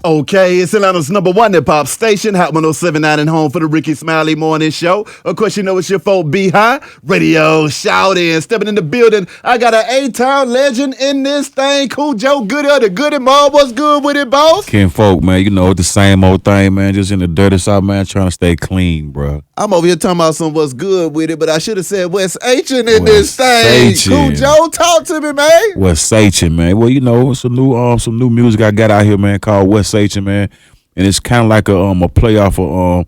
Okay, it's Atlanta's #1 hip-hop station, Hot 107.9 and home for the Ricky Smiley Morning Show. Of course, you know it's your folk, Behind Radio, shouting, stepping in the building. I got an A-Town legend in this thing, Khujo Goodie, the Goodie Mob. What's good with it, boss? Ken folk, man, you know, it's the same old thing, man, just in the dirty side, man, trying to stay clean, bro. I'm over here talking about some what's good with it, but I should have said West H in this thing. H-in. Khujo, talk to me, man. West H-in, man. Well, you know, it's some new music I got out here, man, called West H-in, man. And it's kind of like a playoff of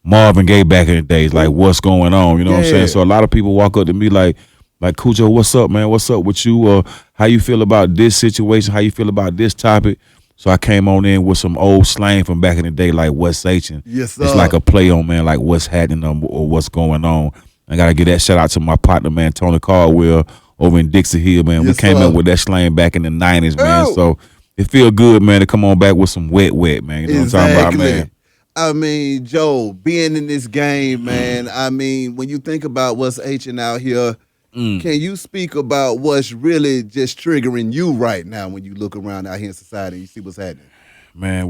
Marvin Gaye back in the days, like what's going on, you know what I'm saying? So a lot of people walk up to me like Khujo, what's up, man? What's up with you? How you feel about this situation? How you feel about this topic? So I came on in with some old slang from back in the day, like West H-in. Yes, sir. It's like a play on, man, like what's happening or what's going on. I gotta give that shout out to my partner, man, Tony Caldwell over in Dixie Hill, man. Yes, we came sir. up with that slang back in the 90s, man. Oh. So it feel good, man, to come on back with some wet, man. You know what I'm talking about, man? I mean, Joe, being in this game, man, I mean, when you think about what's H-in out here, can you speak about what's really just triggering you right now when you look around out here in society and you see what's happening? Man,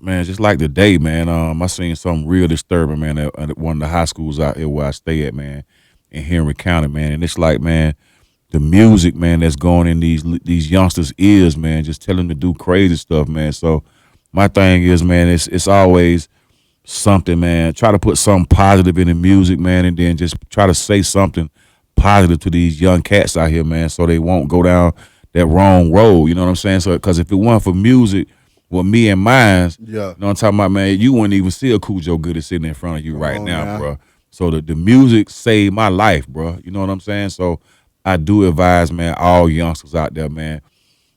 man, just like today, man, I seen something real disturbing, man, at one of the high schools out here where I stay at, man, in Henry County, man. And it's like, man, the music, man, that's going in these youngsters' ears, man, just tell them to do crazy stuff, man. So my thing is, man, it's always something, man. Try to put something positive in the music, man, and then just try to say something positive to these young cats out here, man, so they won't go down that wrong road. You know what I'm saying? So, because if it weren't for music, with me and mine, you know what I'm talking about, man, you wouldn't even see a Khujo Goodie sitting in front of you right now, bro. So the music saved my life, bro. You know what I'm saying? So I do advise, man, all youngsters out there, man,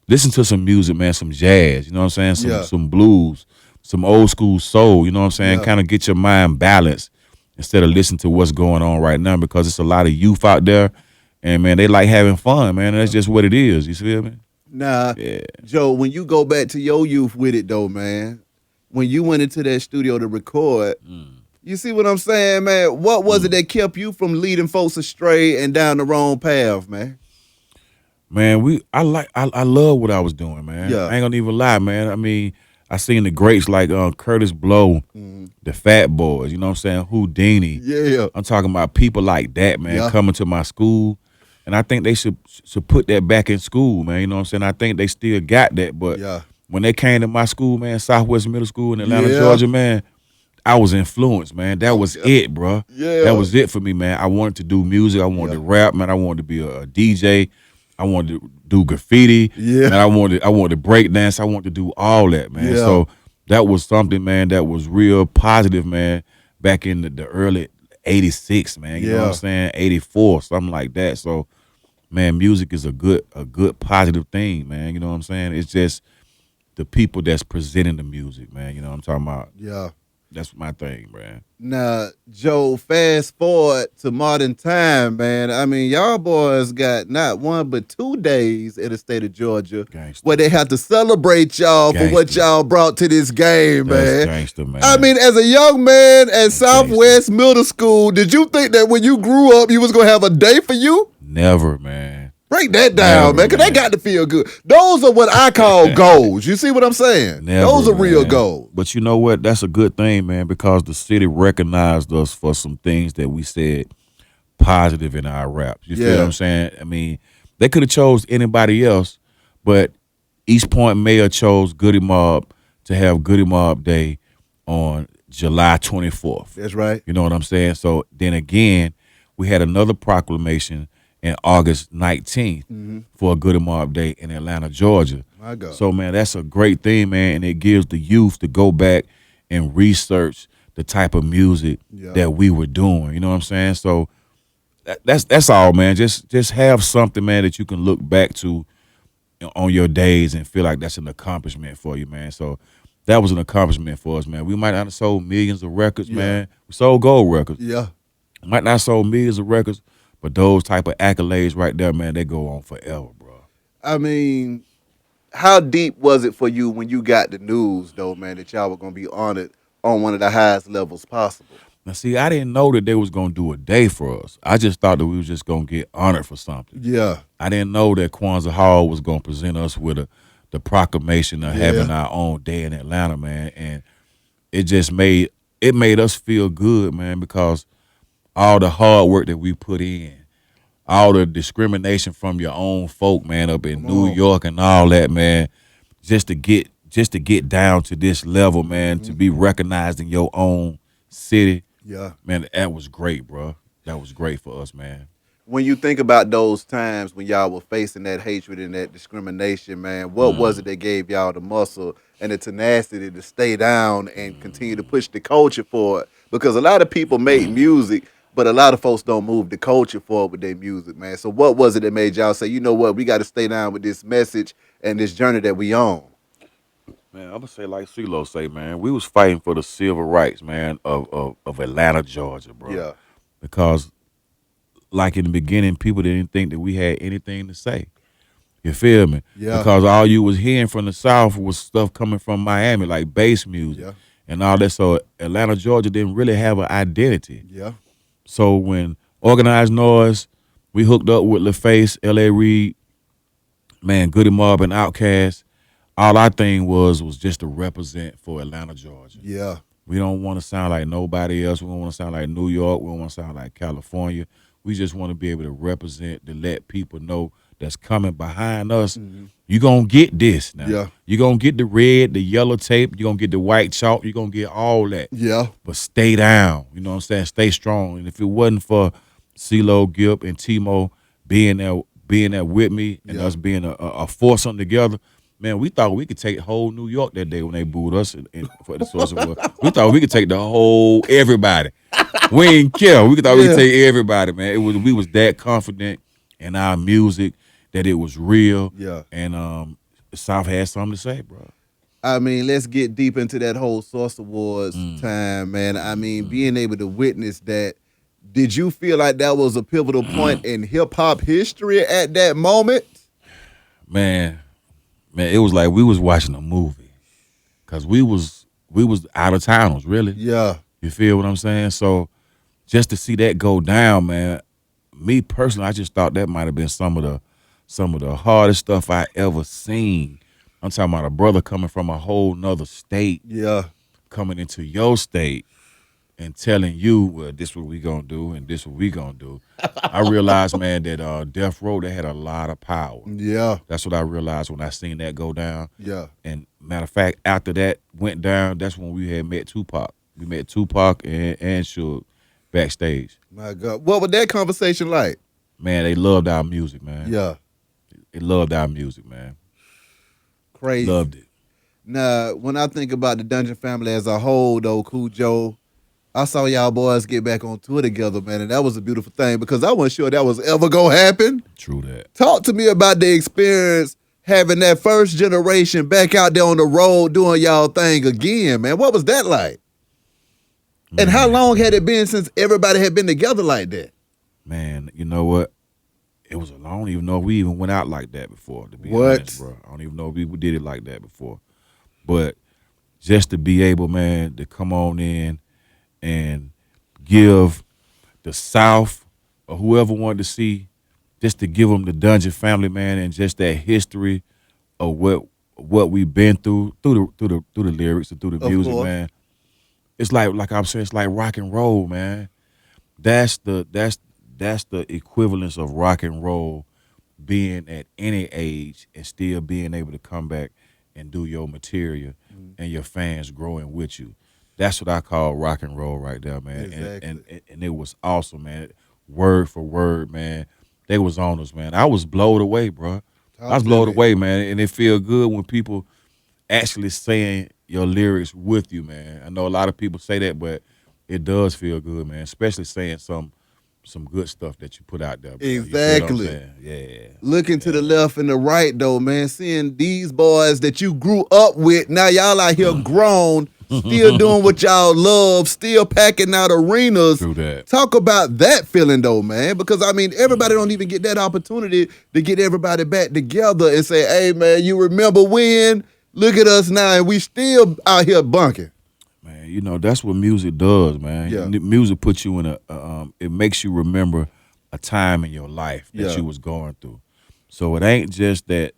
listen to some music, man, some jazz, you know what I'm saying? Some blues, some old school soul, you know what I'm saying? Kind of get your mind balanced instead of listening to what's going on right now, because it's a lot of youth out there, and, man, they like having fun, man. That's just what it is. You feel me? Nah, Joe, when you go back to your youth with it, though, man, when you went into that studio to record, you see what I'm saying, man? What was it that kept you from leading folks astray and down the wrong path, man? Man, I love what I was doing, man. I ain't gonna even lie, man. I mean, I seen the greats like Curtis Blow, the Fat Boys, you know what I'm saying? Houdini. Yeah. I'm talking about people like that, man, coming to my school. And I think they should put that back in school, man. You know what I'm saying? I think they still got that. But when they came to my school, man, Southwest Middle School in Atlanta, Georgia, man, I was influenced, man. That was it, bro. That was it for me, man. I wanted to do music. I wanted to rap, man. I wanted to be a DJ. I wanted to do graffiti. Man, I wanted to break dance. I wanted to do all that, man. So that was something, man, that was real positive, man, back in the early 86, man. You know what I'm saying? 84, something like that. So, man, music is a good positive thing, man. You know what I'm saying? It's just the people that's presenting the music, man. You know what I'm talking about? Yeah. That's my thing, man. Now, Joe, fast forward to modern time, man. I mean, y'all boys got not one but 2 days in the state of Georgia where they have to celebrate y'all for what y'all brought to this game, man. That's gangster, man. I mean, as a young man at Southwest Middle School, did you think that when you grew up, you was going to have a day for you? Never, man. Break that down, man, because they got to feel good. Those are what I call goals. You see what I'm saying? Those are real goals. But you know what? That's a good thing, man, because the city recognized us for some things that we said positive in our raps. You feel what I'm saying? I mean, they could have chose anybody else, but East Point Mayor chose Goodie Mob to have Goodie Mob Day on July 24th. That's right. You know what I'm saying? So then again, we had another proclamation in August 19th for a Goodie Mob Day in Atlanta, Georgia. My God. So, man, that's a great thing, man, and it gives the youth to go back and research the type of music that we were doing. You know what I'm saying? So that's all, man. Just have something, man, that you can look back to on your days and feel like that's an accomplishment for you, man. So that was an accomplishment for us, man. We might not have sold millions of records, man. We sold gold records. Might not have sold millions of records, but those type of accolades right there, man, they go on forever, bro. I mean, how deep was it for you when you got the news, though, man, that y'all were going to be honored on one of the highest levels possible? Now, see, I didn't know that they was going to do a day for us. I just thought that we was just going to get honored for something. Yeah. I didn't know that Kwanzaa Hall was going to present us with the proclamation of having our own day in Atlanta, man, and it just made us feel good, man, because all the hard work that we put in, all the discrimination from your own folk, man, up in New York and all that, man, just to get down to this level, man, to be recognized in your own city, man, that was great, bro. That was great for us, man. When you think about those times when y'all were facing that hatred and that discrimination, man, what was it that gave y'all the muscle and the tenacity to stay down and continue to push the culture forward? Because a lot of people make music, but a lot of folks don't move the culture forward with their music, man. So what was it that made y'all say, you know what, we got to stay down with this message and this journey that we on? Man, I'm gonna say like CeeLo say, man, we was fighting for the civil rights, man, of Atlanta, Georgia, bro. Yeah. Because like in the beginning, people didn't think that we had anything to say. You feel me? Yeah. Because all you was hearing from the South was stuff coming from Miami, like bass music and all that. So Atlanta, Georgia didn't really have an identity. Yeah. So when Organized Noise, we hooked up with LaFace, L.A. Reid, man, Goody Mob and Outkast, all our thing was just to represent for Atlanta, Georgia. Yeah. We don't want to sound like nobody else. We don't want to sound like New York. We don't want to sound like California. We just want to be able to represent, to let people know that's coming behind us. You're going to get this now. Yeah. You're going to get the red, the yellow tape. You're going to get the white chalk. You're going to get all that. Yeah. But stay down. You know what I'm saying? Stay strong. And if it wasn't for CeeLo, Gipp, and Timo being there with me and us being a foursome together, man, we thought we could take whole New York that day when they booed us for the Source of War. We thought we could take the whole everybody. We ain't care. We thought we could take everybody, man. We was that confident in our music that it was real. Yeah. And the South had something to say, bro. I mean, let's get deep into that whole Source Awards time, man. I mean, being able to witness that, did you feel like that was a pivotal point in hip-hop history at that moment? Man, it was like we was watching a movie, cause we was out of towners, really. Yeah. You feel what I'm saying? So just to see that go down, man, me personally, I just thought that might have been some of the hardest stuff I ever seen. I'm talking about a brother coming from a whole nother state, coming into your state and telling you, well, this what we gonna do and this what we gonna do. I realized, man, that Death Row, they had a lot of power. Yeah. That's what I realized when I seen that go down. Yeah. And matter of fact, after that went down, that's when we had met Tupac. We met Tupac and Suge backstage. My God. What was that conversation like? Man, they loved our music, man. Yeah. They loved our music, man. Crazy. Loved it. Now, when I think about the Dungeon family as a whole, though, Khujo, I saw y'all boys get back on tour together, man, and that was a beautiful thing because I wasn't sure that was ever going to happen. True that. Talk to me about the experience having that first generation back out there on the road doing y'all thing again, man. What was that like? And how long had it been since everybody had been together like that? Man, you know what? It was I don't even know if we even went out like that before, to be What? honest, bro. I don't even know if we did it like that before. But just to be able, man, to come on in and give the South or whoever wanted to see, just to give them the Dungeon family, man, and just that history of what we've been through the lyrics and through the Of music, course. man. It's like I'm saying, it's like rock and roll, man. That's the equivalence of rock and roll, being at any age and still being able to come back and do your material and your fans growing with you. That's what I call rock and roll right there, man. Exactly. And it was awesome, man. Word for word, man. They was on us, man. I was blown away, bro. I was blown away, man. And it feel good when people actually saying your lyrics with you, man. I know a lot of people say that, but it does feel good, man. Especially saying some good stuff that you put out there, bro. You feel what I'm Exactly. saying? Yeah. Looking to the left and the right, though, man, seeing these boys that you grew up with, now y'all out here grown, still doing what y'all love, still packing out arenas. True that. Talk about that feeling, though, man, because, I mean, everybody don't even get that opportunity to get everybody back together and say, hey, man, you remember when? Look at us now, and we still out here bunking. Man, you know, that's what music does, man. Yeah. Music puts you in it makes you remember a time in your life that Yeah. you was going through. So it ain't just that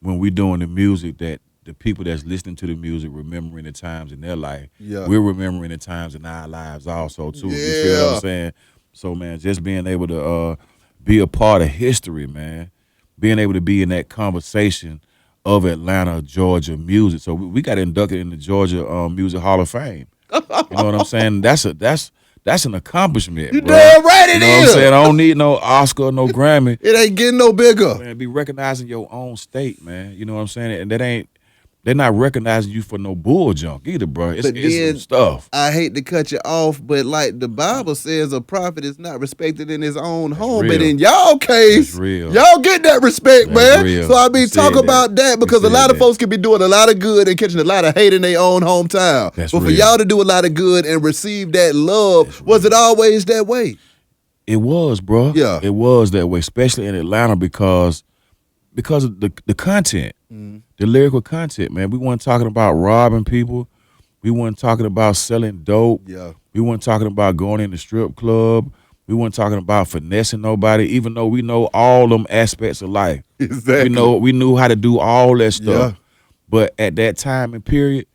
when we doing the music that the people that's listening to the music remembering the times in their life, Yeah. we're remembering the times in our lives also too. You feel what I'm Yeah. saying? So man, just being able to be a part of history, man, being able to be in that conversation of Atlanta, Georgia music. So we got inducted in the Georgia Music Hall of Fame. You know what I'm saying? That's an accomplishment, You bro. damn right You it know what I'm is. saying? I don't need no Oscar, no Grammy. It ain't getting no bigger. Man, be recognizing your own state, man. You know what I'm saying? And they're not recognizing you for no bull junk either, bro. It's But some then stuff. I hate to cut you off, but like the Bible says, a prophet is not respected in his own home. But real. in y'all case, That's real. y'all get that respect, That's man. real. So I mean, You talk said about that because a You lot said of folks can be doing a lot of good and catching a lot of hate in their own hometown. That's but for real. y'all to do a lot of good and receive that love, That's was real. it always that way? It was, bro. Yeah. It was that way, especially in Atlanta because of the content, the lyrical content, man. We weren't talking about robbing people. We weren't talking about selling dope. Yeah. We weren't talking about going in the strip club. We weren't talking about finessing nobody, even though we know all them aspects of life. Exactly. We knew how to do all that stuff. Yeah. But at that time and period,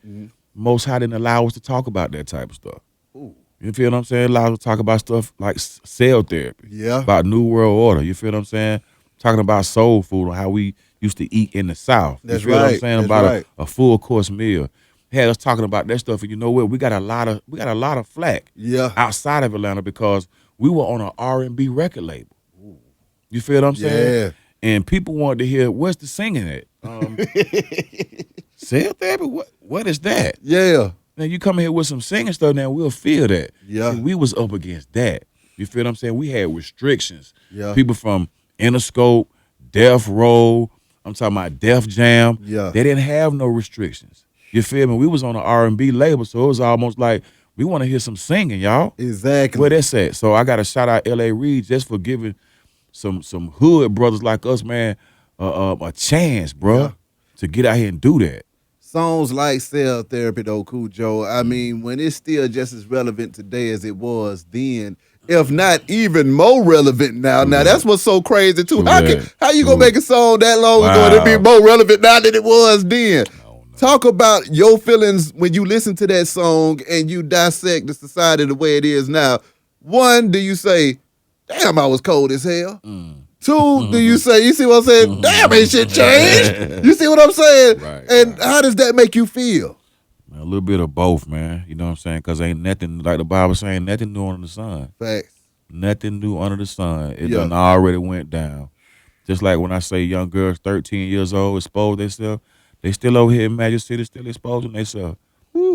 Most High didn't allow us to talk about that type of stuff. Ooh. You feel what I'm saying? Allow us to talk about stuff like cell therapy. Yeah. About New World Order. You feel what I'm saying? Talking about soul food and how we used to eat in the South. That's you feel what I'm right. saying? That's About right. a full course meal. Had us talking about that stuff, and you know what? We got a lot of flack Yeah. outside of Atlanta because we were on an R&B record label. You feel what I'm saying? Yeah. And people wanted to hear, where's the singing at? Cell therapy? What is that? Yeah. Now you come here with some singing stuff, now we'll feel that. Yeah. See, we was up against that. You feel what I'm saying? We had restrictions. Yeah. People from Interscope, Death Row, I'm talking about Def Jam. Yeah. They didn't have no restrictions. You feel me? We was on an R&B label, so it was almost like we want to hear some singing, y'all. Exactly. Where that's at? So I got to shout out L.A. Reid just for giving some hood brothers like us, man, a chance, bro, Yeah. to get out here and do that. Songs like Cell Therapy, though, Khujo, I mean, when it's still just as relevant today as it was then, if not even more relevant now. Now, that's what's so crazy, too. How you gonna make a song that long ago and it be more relevant now than it was then? Talk about your feelings when you listen to that song and you dissect the society the way it is now. One, do you say, damn, I was cold as hell? Two, do you say, you see what I'm saying? Damn, ain't shit changed. You see what I'm saying? Right, And how does that make you feel? A little bit of both, man. You know what I'm saying? Because ain't nothing, like the Bible saying, nothing new under the sun. Facts. Nothing new under the sun. It Yeah. done already went down. Just like when I say young girls 13 years old expose themselves, they still over here in Magic City, still exposing themselves.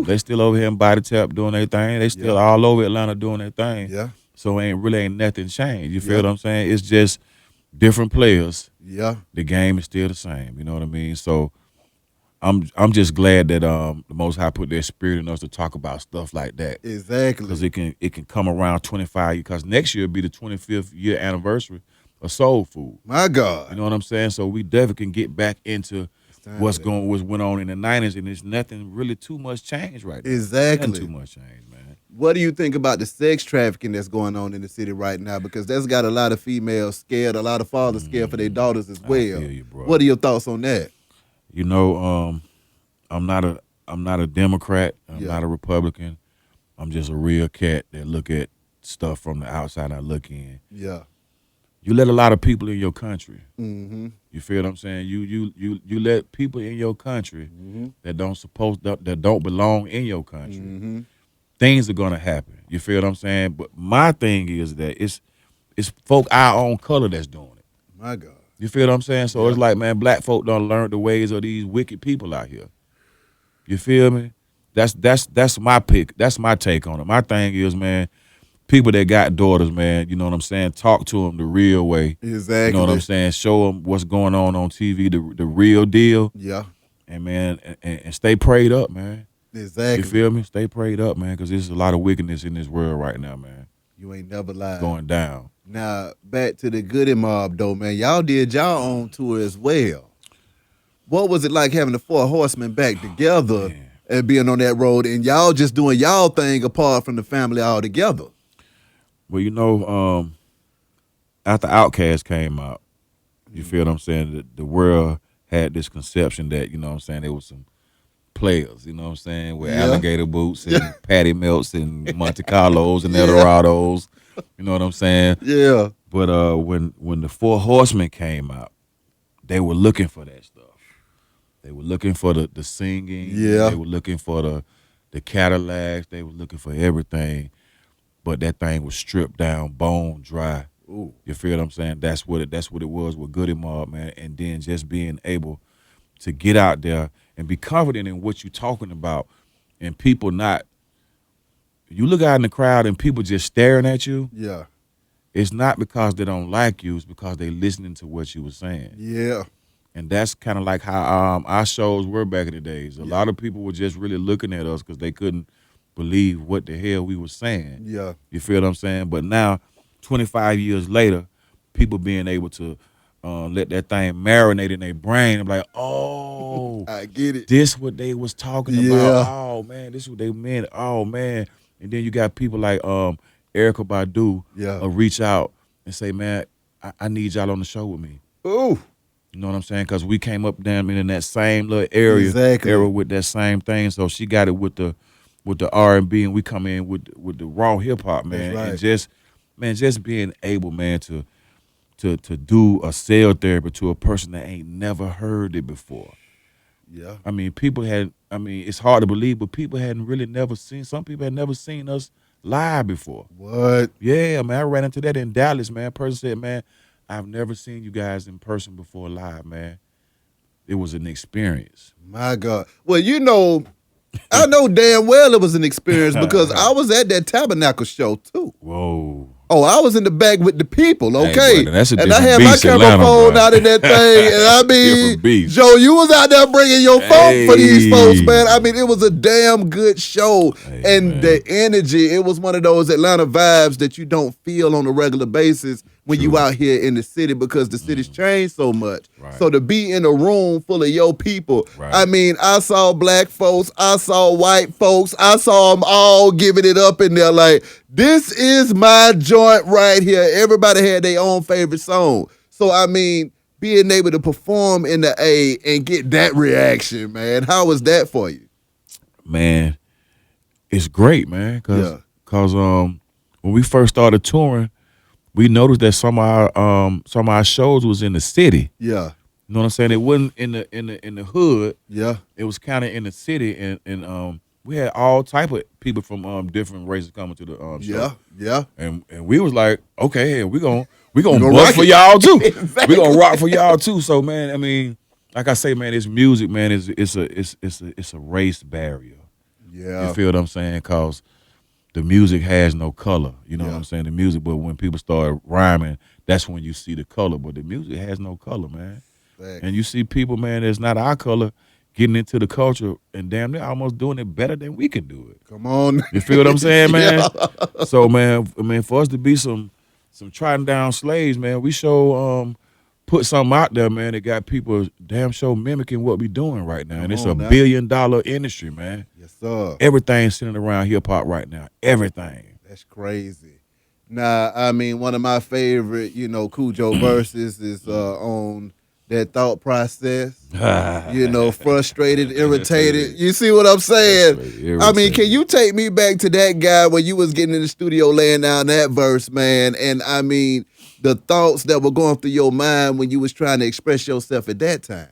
They still over here in Body Tap doing their thing. They still all over Atlanta doing their thing. Yeah. So ain't nothing changed. You feel Yeah. what I'm saying? It's just different players. Yeah. The game is still the same. You know what I mean? So I'm just glad that the Most High put their spirit in us to talk about stuff like that. Exactly. Because it can come around 25 years. Because next year will be the 25th year anniversary of Soul Food. My God. You know what I'm saying? So we definitely can get back into what's for that. went on in the 90s, and there's nothing really too much change right now. Exactly. Nothing too much change, man. What do you think about the sex trafficking that's going on in the city right now? Because that's got a lot of females scared, a lot of fathers scared for their daughters as well. feel you, bro. What are your thoughts on that? You know, I'm not a Democrat. I'm not a Republican. I'm just a real cat that look at stuff from the outside. I look in. Yeah. You let a lot of people in your country. Mm-hmm. You feel what I'm saying? You let people in your country that don't belong in your country. Mm-hmm. Things are gonna happen. You feel what I'm saying? But my thing is that it's folk our own color that's doing it. My God. You feel what I'm saying? So it's like, man, black folk don't learn the ways of these wicked people out here. You feel me? That's my pick. That's my take on it. My thing is, man, people that got daughters, man, you know what I'm saying? Talk to them the real way. Exactly. You know what I'm saying? Show them what's going on TV, the real deal. Yeah. And, man, and stay prayed up, man. Exactly. You feel me? Stay prayed up, man, because there's a lot of wickedness in this world right now, man. You ain't never lied. Going down. Now, back to the Goodie Mob, though, man. Y'all did y'all own tour as well. What was it like having the Four Horsemen back together and being on that road and y'all just doing y'all thing apart from the family altogether? Well, you know, after Outkast came out, you feel what I'm saying? The world had this conception that, you know what I'm saying, there was some players, you know what I'm saying, with Yeah. alligator boots and patty melts and Monte Carlos and Eldorados, you know what I'm saying? Yeah. But when the Four Horsemen came out, they were looking for that stuff. They were looking for the singing. Yeah. They were looking for the Cadillacs. They were looking for everything. But that thing was stripped down, bone dry. Ooh. You feel what I'm saying? That's what it was with Goodie Mob, man. And then just being able to get out there and be confident in what you're talking about, and people not. You look out in the crowd and people just staring at you. Yeah. It's not because they don't like you. It's because they listening to what you were saying. Yeah. And that's kind of like how our shows were back in the days. A lot of people were just really looking at us because they couldn't believe what the hell we were saying. Yeah. You feel what I'm saying? But now, 25 years later, people being able to let that thing marinate in their brain. I'm like, oh, I get it. this what they was talking Yeah. about. Oh man, this what they meant. Oh man. And then you got people like Erica Badu reach out and say, man, I need y'all on the show with me. Ooh. You know what I'm saying? Because we came up down in that same little area with that same thing. So she got it with the R&B, and we come in with the raw hip hop, man. That's right. And just being able, man, to do a cell therapy to a person that ain't never heard it before. Yeah. I mean, it's hard to believe, but people hadn't really some people had never seen us live before. What? Yeah, man, I ran into that in Dallas, man. A person said, man, I've never seen you guys in person before live, man. It was an experience. My God. Well, I know damn well it was an experience because I was at that Tabernacle show too. Whoa. Oh, I was in the back with the people, okay? Hey, brother, that's a and I different had my beast, camera Atlanta, phone bro. out in that thing. And I mean, Different beast. Joe, you was out there bringing your phone for these folks, Hey. man. I mean, it was a damn good show. Hey, and man. the energy, it was one of those Atlanta vibes that you don't feel on a regular basis when you out here in the city because the city's changed so much. Right. So to be in a room full of your people, Right. I mean, I saw black folks, I saw white folks, I saw them all giving it up in there like, this is my joint right here. Everybody had their own favorite song. So, I mean, being able to perform in the A and get that reaction, man, how was that for you? Man, it's great, man. Yeah. Cause when we first started touring, we noticed that some of our shows was in the city. Yeah. You know what I'm saying? It wasn't in the hood. Yeah. It was kind of in the city, and we had all type of people from different races coming to the show. Yeah. Yeah. And we was like, okay, we gonna gonna bust rock for it. y'all too. Exactly. We gonna rock for y'all too. So man, I mean, like I say, man, this music, man, it's a race barrier. Yeah. You feel what I'm saying? Cause the music has no color. You know Yeah. what I'm saying? The music, but when people start rhyming, that's when you see the color. But the music has no color, man. Facts. And you see people, man, that's not our color getting into the culture and damn, they're almost doing it better than we can do it. Come on. You feel what I'm saying, man? Yeah. So, man, I mean, for us to be some trodden down slaves, man, we put something out there, man, that got people damn sure mimicking what we doing right now. And it's a on now. $1 billion industry, man. Yes, sir. Everything's centered around hip hop right now. Everything. That's crazy. Nah, I mean, one of my favorite, Khujo verses is on that thought process. Frustrated, irritated. You see what I'm saying? I mean, can you take me back to that guy when you was getting in the studio laying down that verse, man? And I mean, the thoughts that were going through your mind when you was trying to express yourself at that time.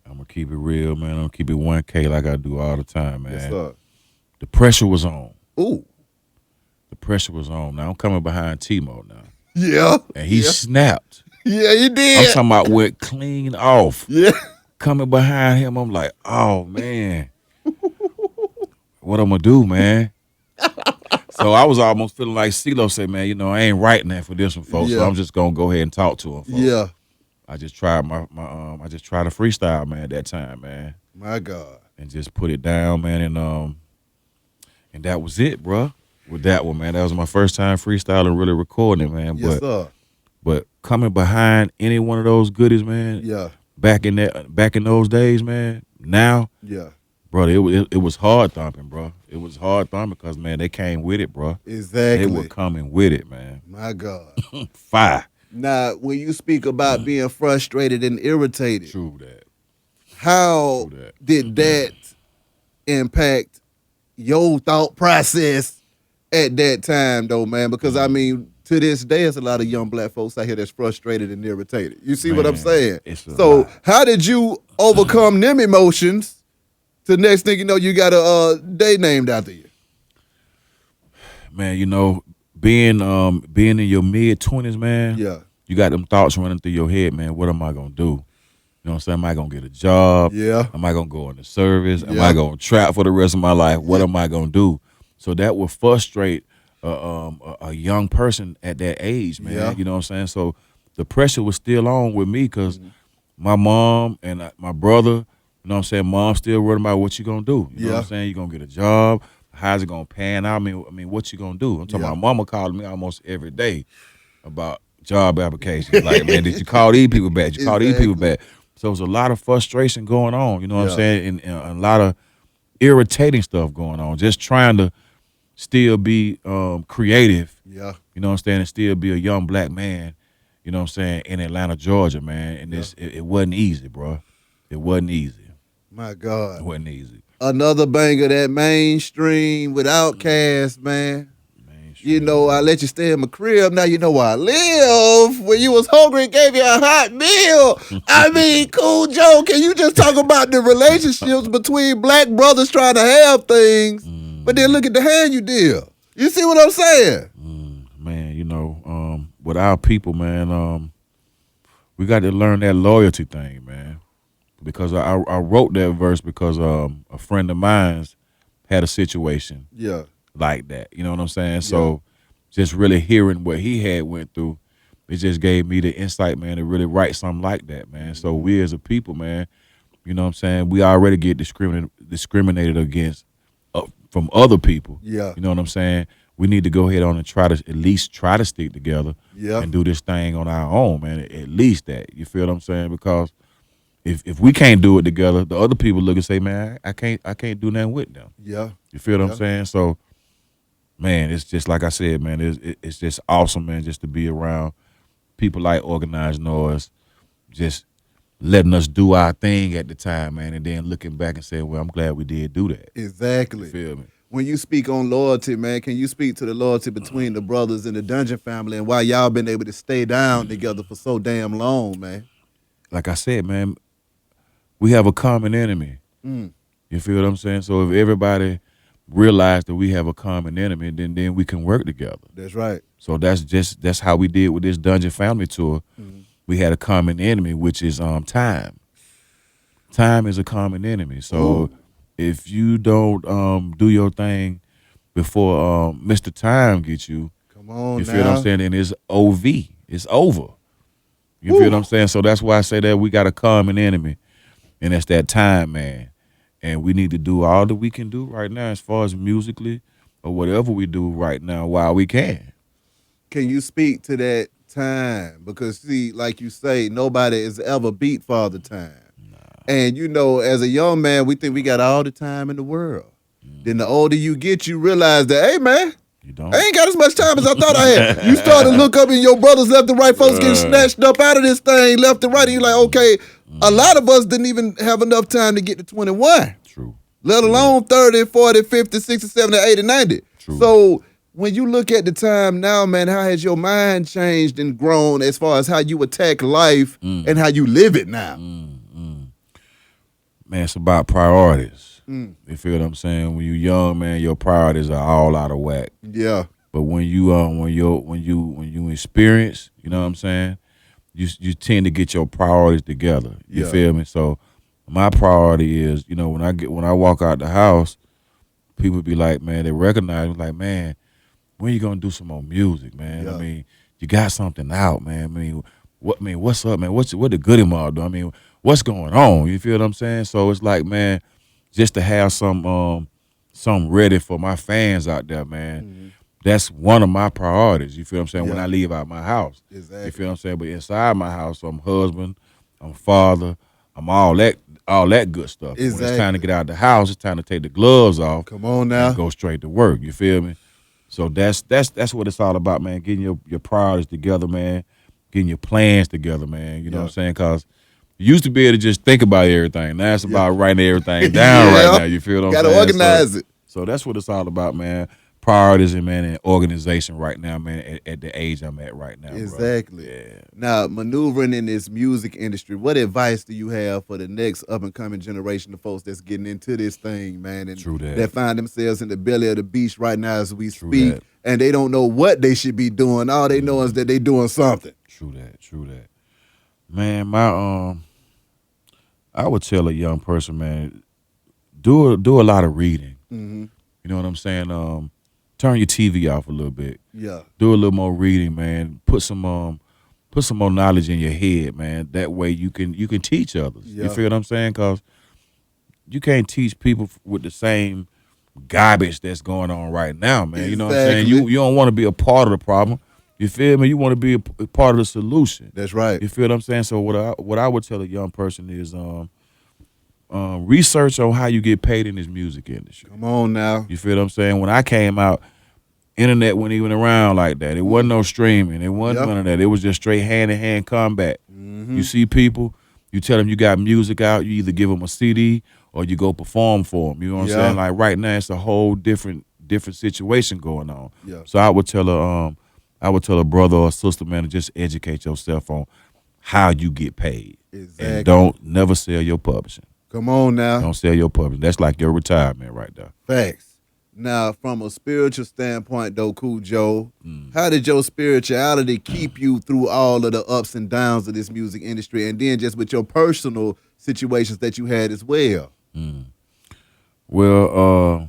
I'm going to keep it real, man. I'm going to keep it 1K like I do all the time, man. Yes, sir. The pressure was on. Ooh. The pressure was on. Now, I'm coming behind Timo now. Yeah. And he snapped. Yeah, you did. I'm talking about went clean off. Yeah. Coming behind him, I'm like, oh, man. What I'm going to do, man? So I was almost feeling like CeeLo said, man, I ain't writing that for this one, folks. So Yeah. I'm just going to go ahead and talk to him, folks. Yeah. I just tried I just tried to freestyle, man, that time, man. My God. And just put it down, man, and that was it, bro. With that one, man. That was my first time freestyling, really recording it, man. Yes, sir. But coming behind any one of those goodies, man, Yeah. back in those days, man, now, Yeah. bro, it was hard thumping, bro. It was hard thumping because, man, they came with it, bro. Exactly. They were coming with it, man. My God. Fire. Now, when you speak about being frustrated and irritated, True that. How True that. did that impact your thought process at that time, though, man? Because I mean, to this day, it's a lot of young black folks out here that's frustrated and irritated. You see what I'm Man, saying? it's a So, lot. how did you overcome them emotions? To next thing you know, you got a day named after you. Man, being in your mid-20s, man, Yeah, you got them thoughts running through your head, man. What am I gonna do? You know what I'm saying? Am I gonna get a job? yeah, Am I gonna go into service? Am yeah, I gonna trap for the rest of my life? What yeah, am I gonna do? So that would frustrate a young person at that age, man. yeah. You know what I'm saying? So the pressure was still on with me because Mhm. my mom and my brother, you know what I'm saying? Mom's still worried about what you gonna do. You know what I'm Yeah, saying? You gonna get a job? How's it gonna pan out? I mean, what you gonna do? I'm talking yeah. about mama calling me almost every day about job applications. Like, man, did you call these people back? Did you call these people Exactly. back? So there's a lot of frustration going on, you know what I'm Yeah, saying? And a lot of irritating stuff going on. Just trying to still be creative, yeah, you know what I'm saying, and still be a young black man, you know what I'm saying, in Atlanta, Georgia, man. And yeah. it wasn't easy, bro. It wasn't easy. My It God. wasn't easy. Another banger that mainstream with Outkast, man. You Mainstream, know, I man. let you stay in my crib. Now you know where I live. When you was hungry, gave you a hot meal. I mean, cool Joe, can you just talk about the relationships between black brothers trying to have things, but then look at the hand you deal. You see what I'm saying? Man, with our people, man, we got to learn that loyalty thing, man. Because I wrote that verse because a friend of mine's had a situation Yeah, like that. You know what I'm saying? yeah, So just really hearing what he had went through, it just gave me the insight, man, to really write something like that, man. So we as a people, man, you know what I'm saying, we already get discriminated against from other people. yeah, You know what I'm saying? We need to go ahead on and try to at least try to stick together yeah, and do this thing on our own, man. At least that. You feel what I'm saying? Because if we can't do it together, the other people look and say, man, I can't do nothing with them. yeah, You feel what I'm yeah. saying? So, man, it's just like I said, man, it's just awesome, man, just to be around people like Organized Noise, just letting us do our thing at the time, man, and then looking back and saying, well, I'm glad we did do that. You Exactly. feel me? When you speak on loyalty, man, can you speak to the loyalty between the brothers in the Dungeon family and why y'all been able to stay down together for so damn long, man? Like I said, man, we have a common enemy. Mm, You feel what I'm saying? So if everybody realize that we have a common enemy, then we can work together. that's right. So that's how we did with this Dungeon Family Tour. Mm, We had a common enemy, which is time. Time is a common enemy. So ooh, if you don't do your thing before Mr. Time gets you, come on you feel what I'm now. saying? Then it's OV. It's over. You feel Woo. what I'm saying? So that's why I say that we got a common enemy, and that's that time, man. And we need to do all that we can do right now as far as musically or whatever we do right now while we can. Can you speak to that time? Because see, like you say, nobody has ever beat Father Time. And you know, as a young man, we think we got all the time in the world. Then the older you get, you realize that, hey man, You I don't? ain't got as much time as I thought I had. You start to look up and your brothers left and right, folks getting snatched up out of this thing left and right. And you're like, okay, a lot of us didn't even have enough time to get to 21, True. let True. alone 30, 40, 50, 60, 70, 80, 90. True. So when you look at the time now, man, how has your mind changed and grown as far as how you attack life and how you live it now? Man, it's about priorities. Mm. You feel what I'm saying? When you young, man, your priorities are all out of whack. Yeah, But when you experience, you know what I'm saying, you tend to get your priorities together. You Yeah. feel me? So my priority is, when I walk out the house, people be like, man, they recognize me like, man, when you gonna do some more music, man? Yeah. I mean, you got something out, man. What's up, man? What the Goodie Mob do? I mean, what's going on? You feel what I'm saying? So it's like, man, just to have something ready for my fans out there, man. That's one of my priorities. You feel what I'm saying? When Yeah. I leave out my house. Exactly. You feel what I'm saying? But inside my house, I'm husband, I'm father, I'm all that good stuff. When it's time Exactly. to get out the house, it's time to take the gloves off Come on now. and go straight to work. You feel me? So that's what it's all about, man. Getting your priorities together, man. Getting your plans together, man. You know what I'm saying? Because You used to be able to just think about everything. Now it's about writing everything down Yeah. right now. You feel what I'm Gotta saying? organize it. So that's what it's all about, man. Priorities and man and organization right now, man. At the age I'm at right now, Exactly. bro. Yeah. Now, maneuvering in this music industry, what advice do you have for the next up and coming generation of folks that's getting into this thing, man, and True that. that find themselves in the belly of the beast right now as we True speak, that. and they don't know what they should be doing. All they know is that they doing something. True that. True that. Man, I would tell a young person, man, do a lot of reading. Mm-hmm. You know what I'm saying? Turn your TV off a little bit. Yeah. Do a little more reading, man. Put some more knowledge in your head, man. That way you can teach others. Yeah. You feel what I'm saying? Because you can't teach people with the same garbage that's going on right now, man. You know what I'm saying? Exactly. You don't want to be a part of the problem. You feel me? You want to be a part of the solution. That's right. You feel what I'm saying? So what I would tell a young person is research on how you get paid in this music industry. Come on now. You feel what I'm saying? When I came out, internet wasn't even around like that. It wasn't no streaming. It wasn't none of that. It was just straight hand-to-hand combat. Mm-hmm. You see people, you tell them you got music out, you either give them a CD or you go perform for them. You know what I'm saying? Like right now, it's a whole different situation going on. Yeah. So I would tell a brother or sister, man, to just educate yourself on how you get paid. Exactly. And don't never sell your publishing. Come on now. Don't sell your publishing. That's like your retirement right there. Facts. Now, from a spiritual standpoint, though, Khujo, how did your spirituality keep you through all of the ups and downs of this music industry, and then just with your personal situations that you had as well? Well,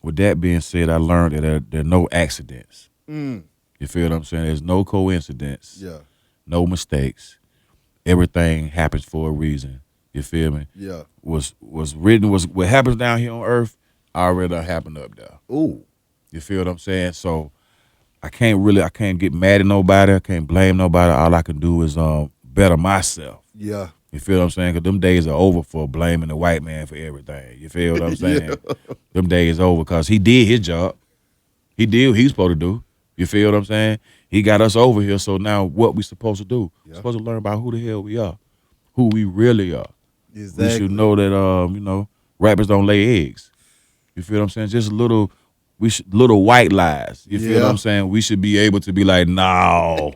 with that being said, I learned that there are no accidents. Mm. You feel what I'm saying? There's no coincidence. Yeah. No mistakes. Everything happens for a reason. You feel me? Yeah. Was what happens down here on earth already happened up there. Ooh. You feel what I'm saying? So I can't get mad at nobody. I can't blame nobody. All I can do is better myself. Yeah. You feel what I'm saying? Because them days are over for blaming the white man for everything. You feel what I'm saying? Yeah. Them days over because he did his job. He did what he was supposed to do. You feel what I'm saying? He got us over here, so now what we supposed to do? Yeah. We're supposed to learn about who the hell we are, who we really are. Exactly. We should know that, rappers don't lay eggs. You feel what I'm saying? Just little white lies. You feel what I'm saying? We should be able to be like, no,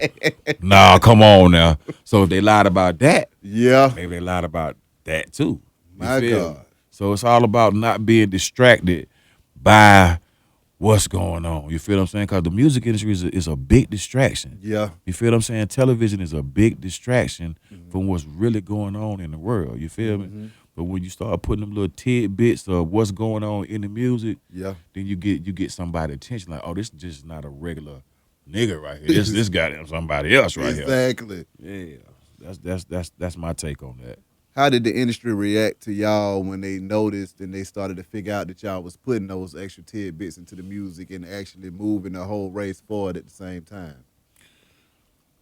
come on now. So if they lied about that, maybe they lied about that too. My God. So it's all about not being distracted by what's going on. You feel what I'm saying? Because the music industry is a big distraction. Yeah. You feel what I'm saying? Television is a big distraction from what's really going on in the world. You feel me? But when you start putting them little tidbits of what's going on in the music, then you get somebody's attention. Like, oh, this is just not a regular nigga right here. This goddamn somebody else right here. Exactly. Yeah. That's my take on that. How did the industry react to y'all when they noticed and they started to figure out that y'all was putting those extra tidbits into the music and actually moving the whole race forward at the same time?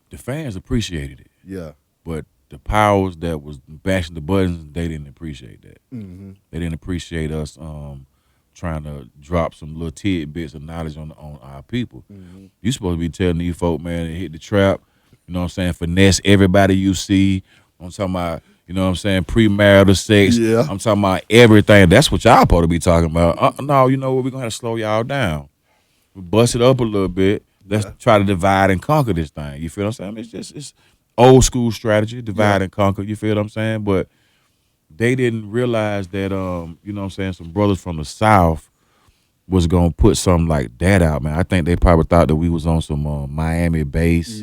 The fans appreciated it. Yeah. But the powers that was bashing the buttons, they didn't appreciate that. Mm-hmm. They didn't appreciate us trying to drop some little tidbits of knowledge on our people. Mm-hmm. You supposed to be telling these folk, man, to hit the trap, you know what I'm saying, finesse everybody you see. I'm talking about, you know what I'm saying, premarital sex. Yeah. I'm talking about everything. That's what y'all supposed to be talking about. No, you know what, we're going to have to slow y'all down. We bust it up a little bit. Let's try to divide and conquer this thing. You feel what I'm saying? It's old school strategy, divide and conquer. You feel what I'm saying? But they didn't realize that, you know what I'm saying, some brothers from the South was going to put something like that out, man. I think they probably thought that we was on some Miami bass,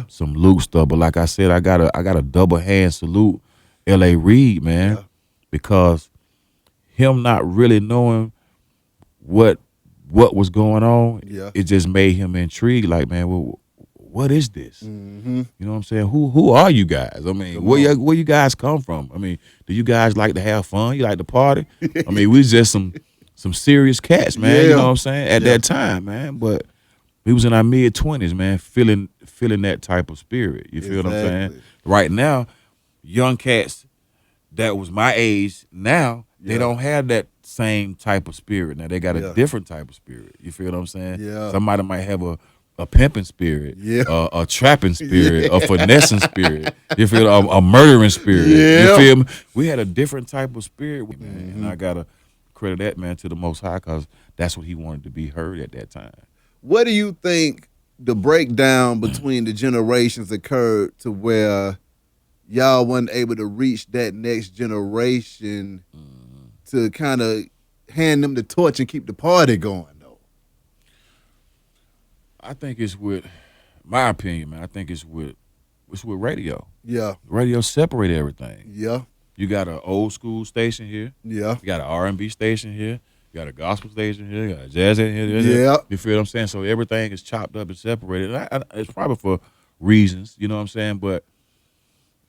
some Luke stuff. But like I said, I got a double hand salute L.A. Reid, man, because him not really knowing what was going on, it just made him intrigued. Like, man, well, what is this? Mm-hmm. You know what I'm saying? Who are you guys? I mean, where you guys come from? I mean, do you guys like to have fun? You like to party? I mean, we just some serious cats, man. You know what I'm saying? At that time, man. But we was in our mid-20s, man, feeling that type of spirit. You feel what I'm saying? Right now, young cats that was my age now, they don't have that same type of spirit. Now they got a different type of spirit. You feel what I'm saying? Yeah. Somebody might have a a pimping spirit, Yeah. a trapping spirit, Yeah. a finessing spirit. You feel a murdering spirit. Yeah. You feel me? We had a different type of spirit, man, and I gotta credit that man to the Most High because that's what he wanted to be heard at that time. What do you think the breakdown between the generations occurred to where y'all wasn't able to reach that next generation to kind of hand them the torch and keep the party going, though? I think it's with my opinion, man. I think it's with radio. Yeah, Radio separate everything. yeah, You got an old school station here. yeah, You got an R&B station here. You got a gospel station here. You got a jazz in here. Yeah. You feel what I'm saying? So everything is chopped up and separated. And it's probably for reasons, you know what I'm saying? But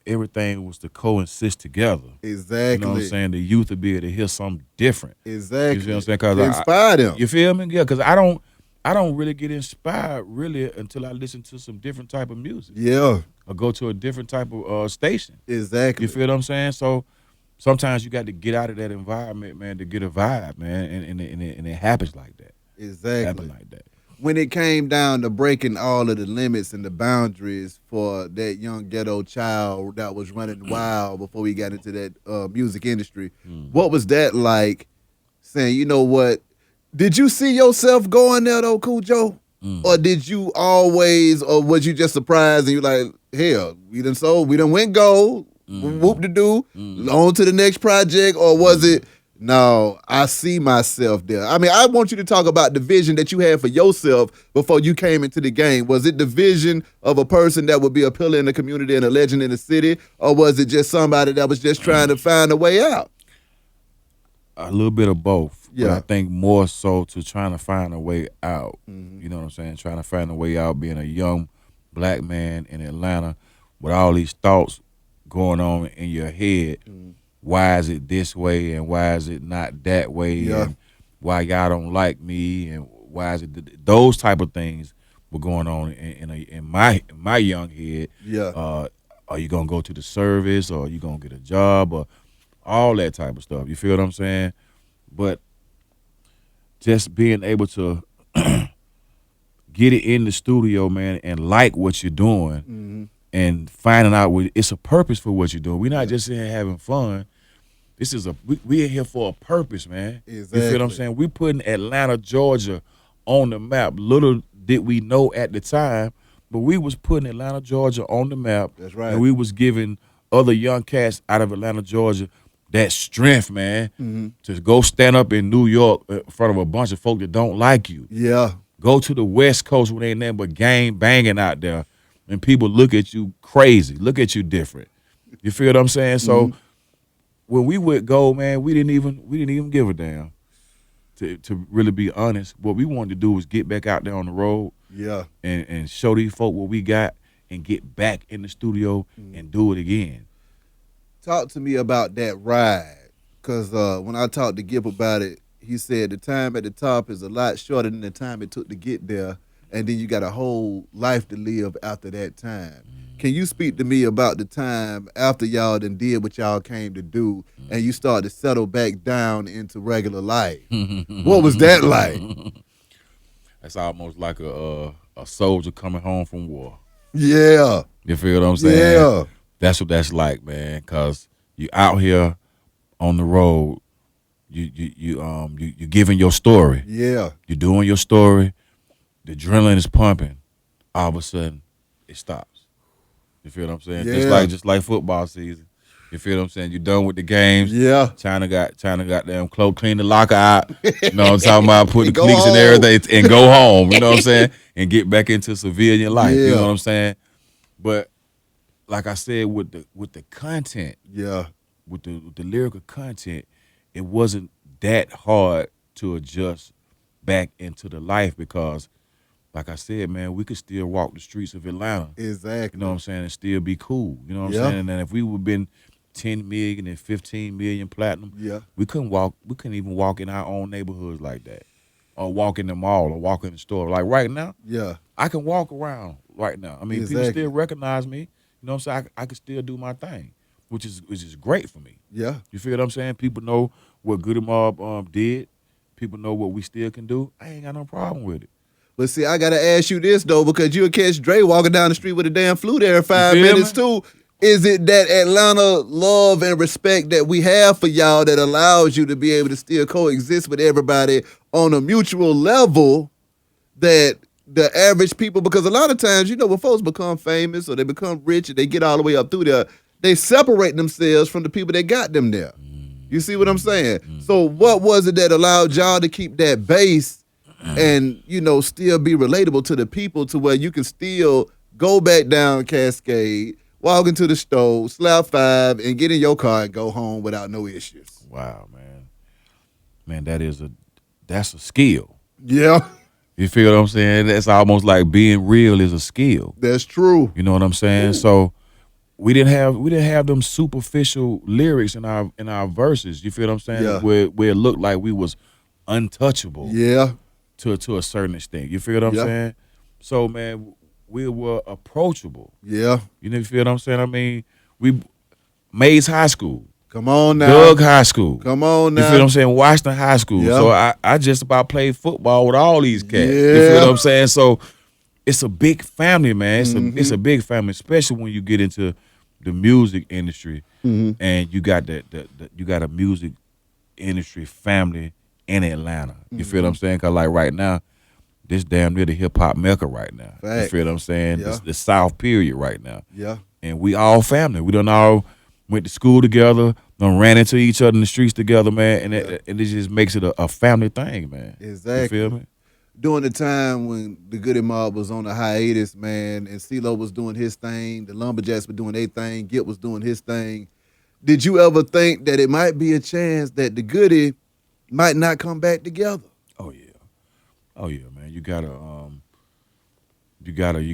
everything was to coexist together. exactly. You know what I'm saying? The youth would be able to hear something different. Exactly. You see what I'm saying? 'Cause inspire them. You feel me? Yeah, because I don't really get inspired really until I listen to some different type of music Yeah, or go to a different type of station. exactly. You feel what I'm saying? So sometimes you got to get out of that environment, man, to get a vibe, man, and it happens like that. It Exactly. happens like that. When it came down to breaking all of the limits and the boundaries for that young ghetto child that was running wild before we got into that music industry, what was that like? Saying, you know what? Did you see yourself going there though, Khujo? Or did you always, or was you just surprised and you like, hell, we done went gold, whoop de doo, on to the next project, or was it? No, I see myself there. I mean, I want you to talk about the vision that you had for yourself before you came into the game. Was it the vision of a person that would be a pillar in the community and a legend in the city, or was it just somebody that was just trying to find a way out? A little bit of both. Yeah. But I think more so to trying to find a way out. You know what I'm saying? Trying to find a way out being a young black man in Atlanta with all these thoughts going on in your head. Why is it this way and why is it not that way? Yeah. And why y'all don't like me and why is it those type of things were going on in my young head. Yeah. Are you gonna go to the service or are you gonna get a job or all that type of stuff? You feel what I'm saying? But just being able to get it in the studio, man, and like what you're doing and finding out it's a purpose for what you're doing. We're not just in here having fun. This is we're here for a purpose, man. Exactly. You feel what I'm saying? We putting Atlanta, Georgia on the map. Little did we know at the time, but we was putting Atlanta, Georgia on the map. That's right. And we was giving other young cats out of Atlanta, Georgia that strength, man, to go stand up in New York in front of a bunch of folk that don't like you. Yeah. Go to the West Coast when ain't nothing but gang banging out there, and people look at you crazy, look at you different. You feel what I'm saying? So when we went gold, man, we didn't even give a damn. To really be honest, what we wanted to do was get back out there on the road, Yeah. and show these folk what we got, and get back in the studio and do it again. Talk to me about that ride, because when I talked to Gip about it, he said the time at the top is a lot shorter than the time it took to get there, and then you got a whole life to live after that time. Can you speak to me about the time after y'all done did what y'all came to do, and you started to settle back down into regular life? What was that like? That's almost like a soldier coming home from war. Yeah. You feel what I'm saying? Yeah. That's what that's like, man. Cause you out here on the road, you giving your story. Yeah. You're doing your story. The adrenaline is pumping. All of a sudden, it stops. You feel what I'm saying? Yeah. Just like football season. You feel what I'm saying? You're done with the games. Yeah. China got them clean the locker out. You know what I'm talking about? Put the Go cleats and home. everything and go home. You know what I'm saying? And get back into civilian life. You Yeah. know what I'm saying? But like I said, with the content, Yeah. with the lyrical content, it wasn't that hard to adjust back into the life because, like I said, man, we could still walk the streets of Atlanta. Exactly. You know what I'm saying? And still be cool. You know what I'm Yeah. saying? And then if we would have been 10 million and 15 million platinum, Yeah. we couldn't even walk in our own neighborhoods like that. Or walk in the mall or walk in the store. Like right now, Yeah. I can walk around right now. I mean, people Exactly. still recognize me. You know what I'm saying? I can still do my thing, which is great for me. Yeah. You feel what I'm saying? People know what Goodie Mob did. People know what we still can do. I ain't got no problem with it. But see, I gotta ask you this though, because you'll catch Dre walking down the street with a damn flute every 5 feel minutes me? too. Is it that Atlanta love and respect that we have for y'all that allows you to be able to still coexist with everybody on a mutual level that the average people, because a lot of times, you know, when folks become famous or they become rich and they get all the way up through there, they separate themselves from the people that got them there. You see what I'm saying? So what was it that allowed y'all to keep that base and, you know, still be relatable to the people to where you can still go back down Cascade, walk into the store, slap 5, and get in your car and go home without no issues? Wow, man. Man, that's a skill. Yeah, You feel what I'm saying? That's almost like being real is a skill. that's true. You know what I'm saying? So we didn't have them superficial lyrics in our verses. You feel what I'm saying? Yeah. Where it looked like we was untouchable Yeah, to a certain extent. You feel what I'm Yeah. saying? So man, we were approachable. yeah. You feel what I'm saying? I mean, we Mays High School, Come on now. Doug High School. Come on You now. feel what I'm saying? Washington High School. Yeah. So I just about played football with all these cats. You Yeah. feel what I'm saying? So it's a big family, man. Mm-hmm. It's a big family, especially when you get into the music industry Mm-hmm. and you got you got a music industry family in Atlanta. You feel Mm-hmm. what I'm saying? Cause like right now, this damn near the hip hop mecca right now. Facts. You feel what I'm saying? Yeah. The South period right now. Yeah. And we all family. We done all went to school together, done ran into each other in the streets together, man. And it just makes it a family thing, man. Exactly. You feel me? During the time when the Goodie Mob was on a hiatus, man, and CeeLo was doing his thing, the Lumberjacks were doing their thing, Git was doing his thing, did you ever think that it might be a chance that the Goodie might not come back together? Oh yeah, man. You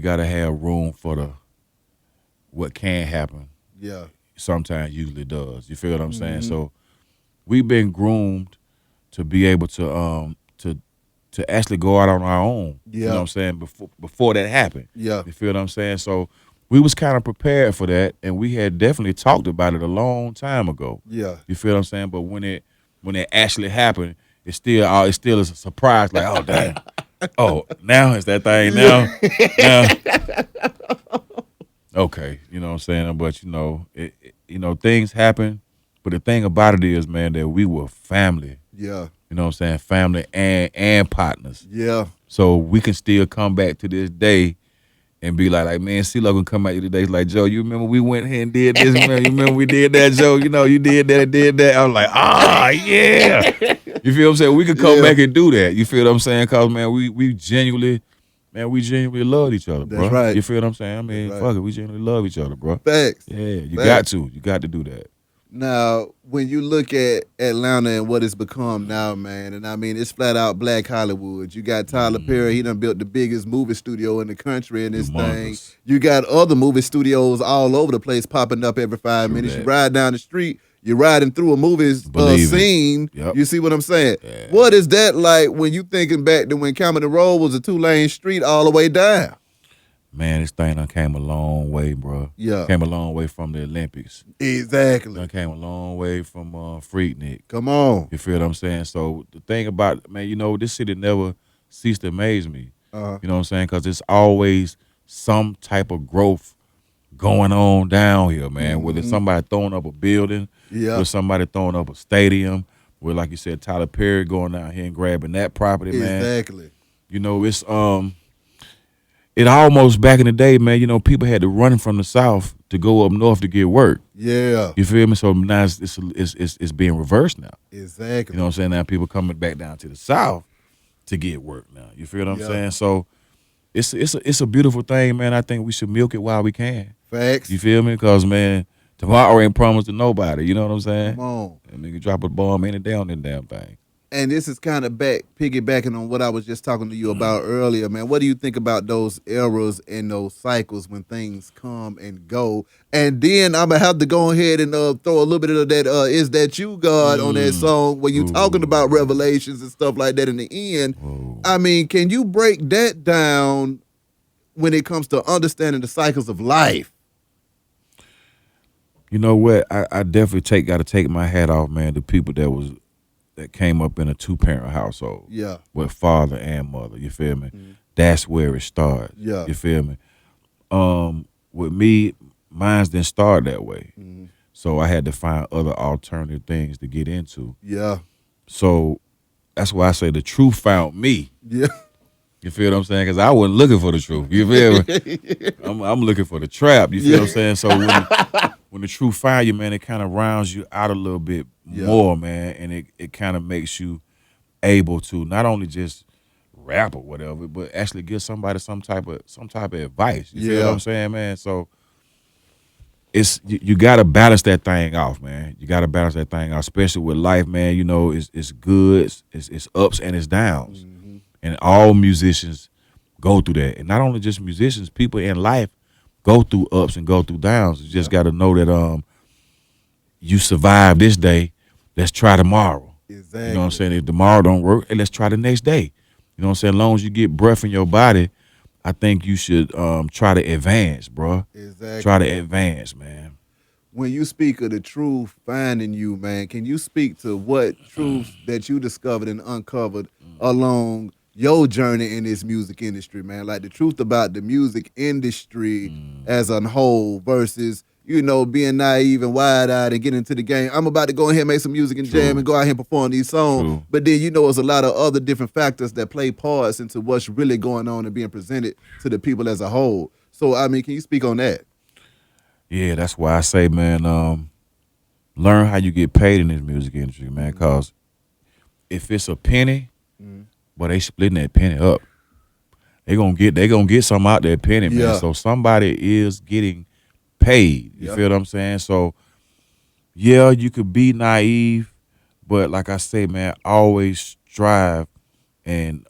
gotta have room for the what can happen. Yeah. Sometimes usually does. You feel what I'm saying? Mhm. So we've been groomed to be able to actually go out on our own. You know Yeah. what I'm saying? Before that happened. Yeah. You feel what I'm saying? So we was kind of prepared for that, and we had definitely talked about it a long time ago. Yeah. You feel what I'm saying? But when it actually happened, it still is a surprise. Like, oh damn, oh now it's that thing now. Okay, you know what I'm saying? But things happen. But the thing about it is, man, that we were family. Yeah. You know what I'm saying? Family and partners. Yeah. So we can still come back to this day and be like man, CeeLo can come back to the day like, Joe, you remember we went here and did this, man? You remember we did that, Joe? You know, you did that and did that. I was like, yeah. You feel what I'm saying? We could come Yeah. back and do that. You feel what I'm saying? Cause man, we genuinely love each other, bro. That's right. You feel what I'm saying? I mean, That's right. fuck it, we genuinely love each other, bro. Facts. Yeah, you Facts. got to do that. Now, when you look at Atlanta and what it's become now, man, and I mean, it's flat out Black Hollywood. You got Tyler Perry, he done built the biggest movie studio in the country in this thing. Humongous. You got other movie studios all over the place popping up every 5 True minutes. that. You ride down the street, you're riding through a movie Believe it. scene. Yep. You see what I'm saying? Yeah. What is that like when you thinking back to when Cameron Road was a 2-lane street all the way down? Man, this thing done came a long way, bro. Yeah. Came a long way from the Olympics. Exactly. Done came a long way from Freaknik. Come on. You feel what I'm saying? So the thing about, man, this city never ceased to amaze me. Uh-huh. You know what I'm saying? Because it's always some type of growth going on down here, man. Whether it's somebody throwing up a building, Yeah. with somebody throwing up a stadium, with, like you said, Tyler Perry going out here and grabbing that property, man. Exactly. It's it almost back in the day, man. People had to run from the South to go up north to get work. Yeah. You feel me? So now it's being reversed now. Exactly. You know what I'm saying? Now people coming back down to the South to get work now. You feel what I'm Yeah. saying? So it's a beautiful thing, man. I think we should milk it while we can. Facts. You feel me? Because, man, tomorrow ain't promised to nobody. You know what I'm saying? Come on. And nigga drop a bomb any day on that damn thing. And this is kind of piggybacking on what I was just talking to you about earlier, man. What do you think about those eras and those cycles when things come and go? And then I'm going to have to go ahead and throw a little bit of that, Is That You, God, on that song when you're talking about revelations and stuff like that in the end. Whoa. I mean, can you break that down when it comes to understanding the cycles of life? You know what? I definitely got to take my hat off, man, to people that came up in a 2-parent household. Yeah. With father and mother. You feel me? that's where it starts. Yeah. You feel me? With me, mine's didn't start that way. Mhm. So I had to find other alternative things to get into. Yeah. So that's why I say the truth found me. Yeah. You feel what I'm saying? Because I wasn't looking for the truth. You feel me? I'm looking for the trap. You feel what I'm saying? So when the truth find you, man, it kind of rounds you out a little bit more, man, and it kind of makes you able to not only just rap or whatever, but actually give somebody some type of advice. You feel what I'm saying, man? So it's you got to balance that thing off, man. You got to balance that thing off, especially with life, man. You know, it's good, it's ups and it's downs, and all musicians go through that. And not only just musicians, people in life go through ups and go through downs. You just got to know that you survive this day. Let's try tomorrow. Exactly. You know what I'm saying? If tomorrow don't work, hey, let's try the next day. You know what I'm saying? As long as you get breath in your body, I think you should try to advance, bro. Exactly. Try to advance, man. When you speak of the truth finding you, man, can you speak to what truths that you discovered and uncovered along your journey in this music industry, man? Like the truth about the music industry as a whole versus, being naive and wide-eyed and getting into the game. I'm about to go ahead and make some music and jam and go out here and perform these songs. True. But then, there's a lot of other different factors that play parts into what's really going on and being presented to the people as a whole. So, I mean, can you speak on that? Yeah, that's why I say, man, learn how you get paid in this music industry, man, because if it's a penny, but they splitting that penny up. They gonna get some out that penny, man. Yeah. So somebody is getting paid. You Yeah. feel what I'm saying? So yeah, you could be naive, but like I say, man, always strive and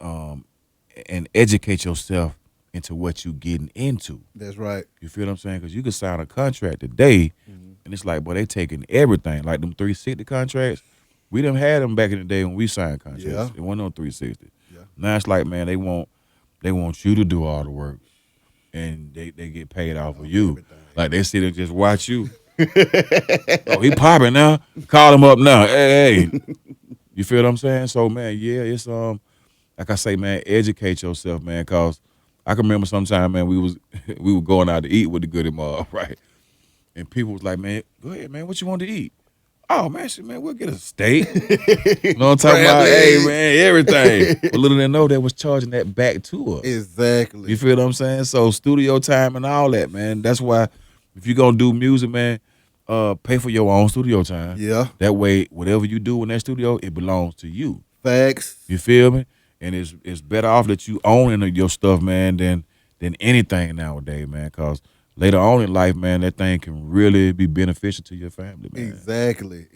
educate yourself into what you getting into. That's right. You feel what I'm saying? Because you could sign a contract today, and it's like, boy, they taking everything. Like them 360 contracts, we done had them back in the day when we signed contracts. Yeah. It wasn't no 360. Yeah. Now it's like, man, they want you to do all the work, and they get paid off of you. Everything. Like they sit and just watch you. Oh, he popping now. Call him up now. Hey. You feel what I'm saying? So man, yeah, it's like I say, man, educate yourself, man, cause I can remember sometime, man, we were going out to eat with the Goodie Mob, right? And people was like, man, go ahead, man, what you want to eat? Oh man, shit, man, we'll get a steak. You know what I'm talking about? Hey man, everything. But little they know they was charging that back to us. Exactly. You feel what I'm saying? So studio time and all that, man. That's why if you're gonna do music, man, pay for your own studio time. Yeah. That way, whatever you do in that studio, it belongs to you. Facts. You feel me? And it's better off that you own your stuff, man, than anything nowadays, man. Cause later on in life, man, that thing can really be beneficial to your family, man. Exactly.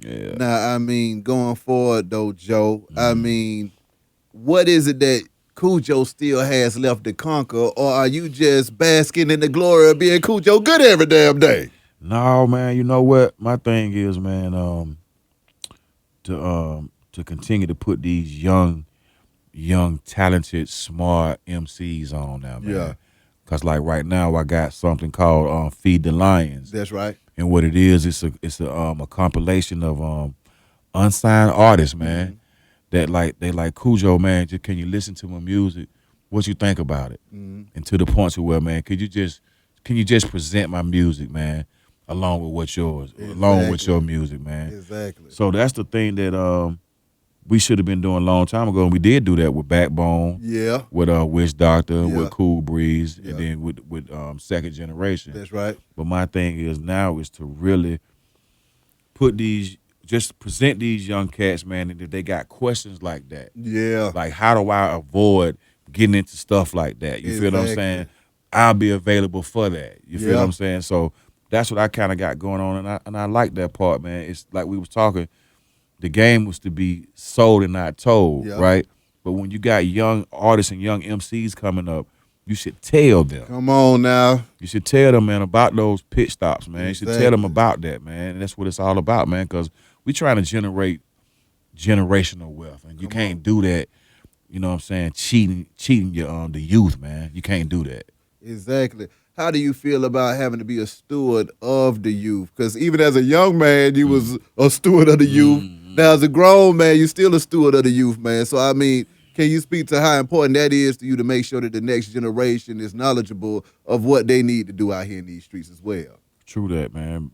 Yeah. Now, I mean, going forward though, Joe, I mean, what is it that Khujo still has left to conquer, or are you just basking in the glory of being Khujo Goodie every damn day? No, man, you know what? My thing is, man, to continue to put these young, talented, smart MCs on now, man. Yeah. Cause like right now, I got something called Feed the Lions. That's right. And what it is, it's a compilation of unsigned artists, man. That they like Khujo, man. Just can you listen to my music? What you think about it? And to the point to where, man, can you just present my music, man, along with what's yours, along with your music, man. Exactly. So that's the thing that we should have been doing a long time ago, and we did do that with Backbone, Yeah. with Wish Doctor, Yeah. with Cool Breeze, Yeah. and then with Second Generation. That's right. But my thing is now is to really present these young cats, man, and if they got questions like that, Yeah. like how do I avoid getting into stuff like that? You feel what I'm Exactly. saying? I'll be available for that. You feel Yeah. what I'm saying? So that's what I kind of got going on, and I like that part, man. It's like we was talking. The game was to be sold and not told, Yeah. right? But when you got young artists and young MCs coming up, you should tell them. Come on now. You should tell them, man, about those pit stops, man. You should tell them Exactly. about that, man. And that's what it's all about, man, because we trying to generate generational wealth, and you can't do that, you know what I'm saying, cheating the youth, man. You can't do that. Exactly. How do you feel about having to be a steward of the youth? Because even as a young man, you was a steward of the youth. Now, as a grown man, you're still a steward of the youth, man. So, I mean, Can you speak to how important that is to you to make sure that the next generation is knowledgeable of what they need to do out here in these streets as well? True that, man.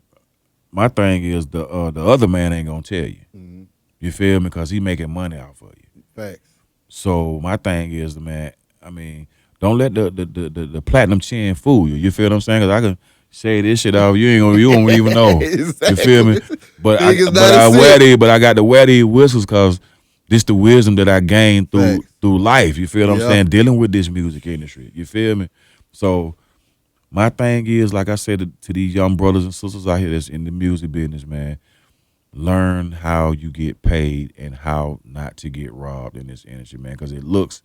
My thing is the other man ain't gonna tell you. Mm-hmm. You feel me? Because he making money off of you. Facts. So my thing is, man. I mean, don't let the platinum chin fool you. You feel what I'm saying? Because I can say this shit off. You don't even know. Exactly. You feel me? But Niggas I not a wear simp. these, but I got to wear these whistles because this the wisdom that I gained Facts. through life. You feel what Yeah. I'm saying? Dealing with this music industry. You feel me? So my thing is, like I said to these young brothers and sisters out here that's in the music business, man, learn how you get paid and how not to get robbed in this industry, man. Because it looks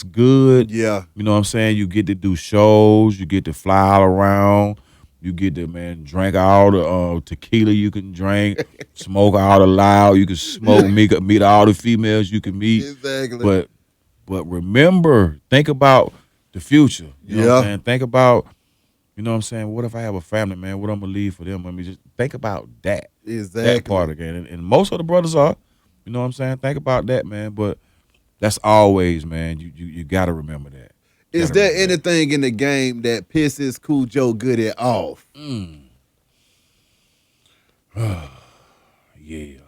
good. Yeah. You know what I'm saying? You get to do shows. You get to fly all around. You get to, man, drink all the tequila you can drink, smoke all the loud. You can smoke, meet all the females you can meet. Exactly. But remember, think about the future. You know what I'm saying? Think about, you know what I'm saying? What if I have a family, man? What I'm going to leave for them? I mean, just think about that. Exactly. That part again. And most of the brothers are. You know what I'm saying? Think about that, man. But that's always, man, you got to remember that. Is there anything in the game that pisses Khujo Goodie off? Yeah.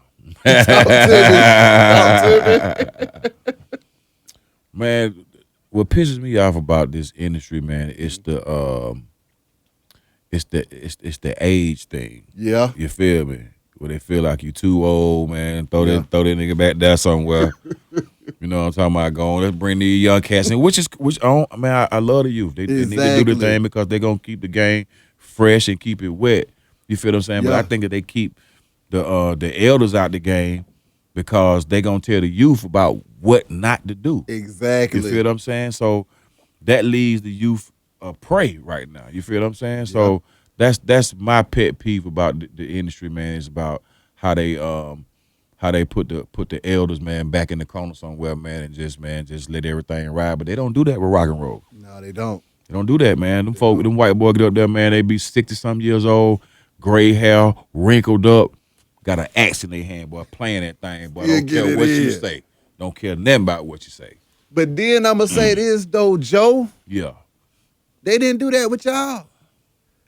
Talk to me. Man, what pisses me off about this industry, man, it's the age thing. Yeah. You feel me? Where they feel like you too old, man. Throw that nigga back there somewhere. You know what I'm talking about? Going, let's bring these young cats in, which I love the youth. They need to do the thing because they're gonna keep the game fresh and keep it wet. You feel what I'm saying? Yeah. But I think that they keep the elders out the game because they gonna tell the youth about what not to do. Exactly. You feel what I'm saying? So that leaves the youth a prey right now. You feel what I'm saying? So that's my pet peeve about the industry, man. Is about how they put the elders, man, back in the corner somewhere, man, and just let everything ride. But they don't do that with rock and roll. No, they don't. They don't do that, man. Them white boys get up there, man. They be 60-some years old, gray hair, wrinkled up, got an axe in their hand, boy, playing that thing, boy. Don't care what you say. Don't care nothing about what you say. But then I'ma say this though, Joe. Yeah. They didn't do that with y'all.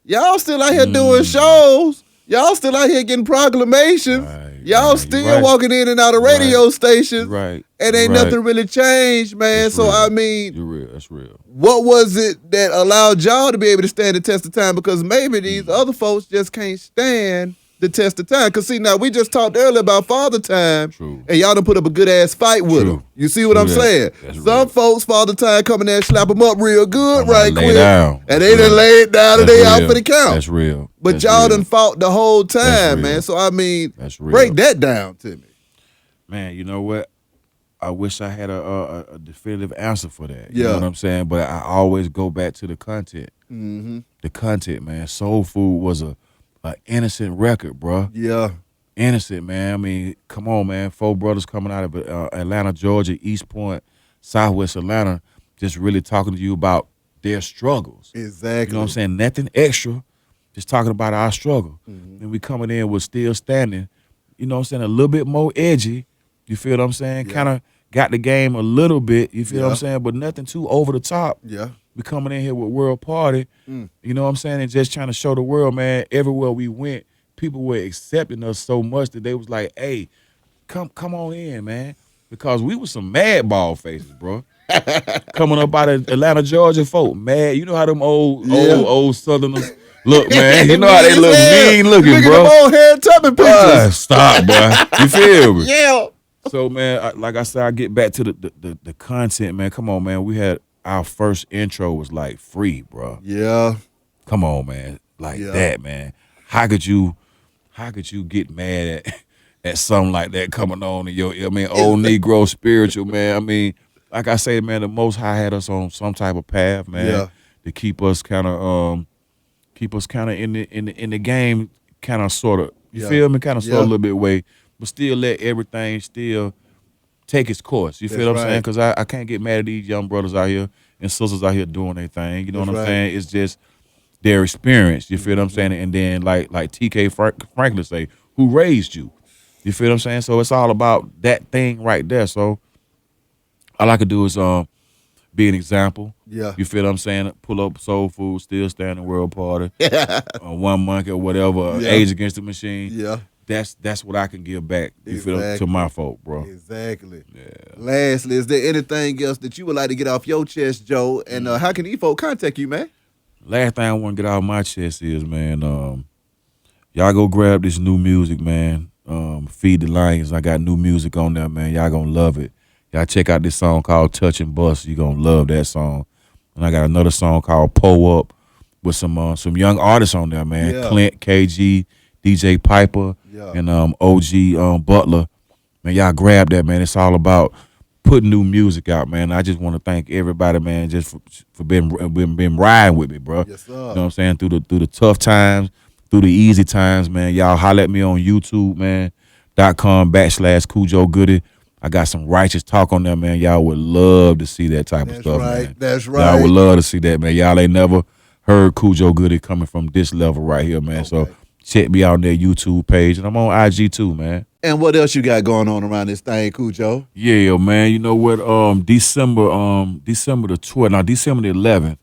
Y'all still out here doing shows. Y'all still out here getting proclamations. Y'all still walking in and out of radio stations. Right. And ain't nothing really changed, man. That's so real. I mean, You're real. That's real. what was it that allowed y'all to be able to stand the test of time? Because maybe these other folks just can't stand the test of time. Because see, now we just talked earlier about Father Time. True. And y'all done put up a good ass fight with them. You see what I'm saying? Some folks, Father Time coming there and slap them up real good right quick. Down. And they done laid down and they out for the count. That's real. But y'all done fought the whole time, man. So I mean, break that down to me. Man, you know what? I wish I had a definitive answer for that. You Yeah. know what I'm saying? But I always go back to the content. Mm-hmm. The content, man. Soul Food was a innocent record, bro. Yeah. Innocent, man. I mean, come on, man. 4 brothers coming out of Atlanta, Georgia, East Point, Southwest Atlanta, just really talking to you about their struggles. Exactly. You know what I'm saying? Nothing extra, just talking about our struggle. Mm-hmm. And we coming in with Still Standing, you know what I'm saying, a little bit more edgy. You feel what I'm saying? Yeah. Kind of got the game a little bit, you feel what I'm saying? But nothing too over the top. Yeah. We coming in here with World Party, you know what I'm saying, and just trying to show the world, man, everywhere we went, people were accepting us so much that they was like, hey, come on in, man. Because we was some mad ball faces, bro. Coming up out of Atlanta, Georgia, folk, mad. You know how them old Southerners look, man. You know how they look mean looking, bro. Look at them old hair tubbing pictures. Stop, boy. You feel me? Yeah. So, man, like I said, I get back to the content, man. Come on, man. We had our first intro was like free, bro. Yeah. Come on, man. Like that, man. How could you get mad at something like that coming on in your, I mean, old Negro spiritual, man. I mean, like I say, man, the Most High had us on some type of path, man, to keep us kind of in the game, kind of sort of. You feel me? Kind of sort of a little bit way, but still let everything still take its course. You feel what I'm saying? Because I can't get mad at these young brothers out here and sisters out here doing their thing. You know what I'm saying? It's just their experience. You feel what I'm saying? And then like TK Franklin say, who raised you? You feel what I'm saying? So it's all about that thing right there. So all I could do is be an example. Yeah. You feel what I'm saying? Pull up Soul Food, Still Standing World Party, 1 Month or whatever, Yeah. Age Against the Machine. Yeah. That's what I can give back. You feel Exactly. to my folk, bro. Exactly. Yeah. Lastly, is there anything else that you would like to get off your chest, Joe? And how can these folk contact you, man? Last thing I want to get off my chest is, man, y'all go grab this new music, man. Feed the Lions. I got new music on there, man. Y'all gonna love it. Y'all check out this song called Touch and Bust. You gonna love that song. And I got another song called Pull Up with some young artists on there, man. Yeah. Clint, KG, DJ Piper, Yeah. and OG Butler. Man, y'all grab that, man. It's all about putting new music out, man. I just want to thank everybody, man, just for being riding with me, bro. Yes, sir. You know what I'm saying? Through the tough times, through the easy times, man. Y'all holler at me on YouTube, man. .com/Khujo Goodie. I got some righteous talk on there, man. Y'all would love to see that type of stuff, man. That's right. Y'all would love to see that, man. Y'all ain't never heard Khujo Goodie coming from this level right here, man. Okay. So check me out on their YouTube page, and I'm on IG too, man. And what else you got going on around this thing, Khujo? Yeah, man. You know what? December the 12th, now December the 11th,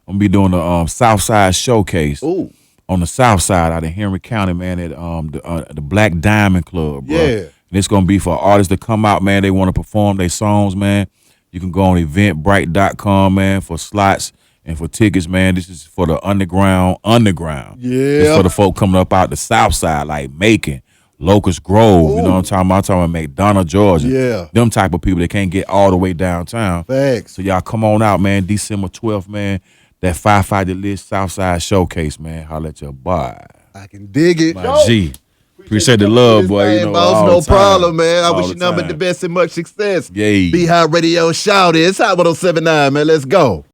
I'm gonna be doing the Southside Showcase. Ooh. On the South Side out of Henry County, man, at the Black Diamond Club, bro. Yeah. And it's gonna be for artists to come out, man. They want to perform their songs, man. You can go on eventbrite.com, man, for slots and for tickets, man. This is for the underground. Yeah. It's for the folk coming up out the South Side, like Macon, Locust Grove. Ooh. You know what I'm talking about? I'm talking about McDonough, Georgia. Yeah. Them type of people that can't get all the way downtown. Facts. So y'all come on out, man. December 12th, man. That 5-5 the List Southside Showcase, man. Holla at your boy. I can dig it. My G. Appreciate the love, boy. You know, boss, all no the time. problem, man. I All wish the you nothing but time. the best and much success. Yay. Be High Radio Shout. It's Hot 107.9, man. Let's go.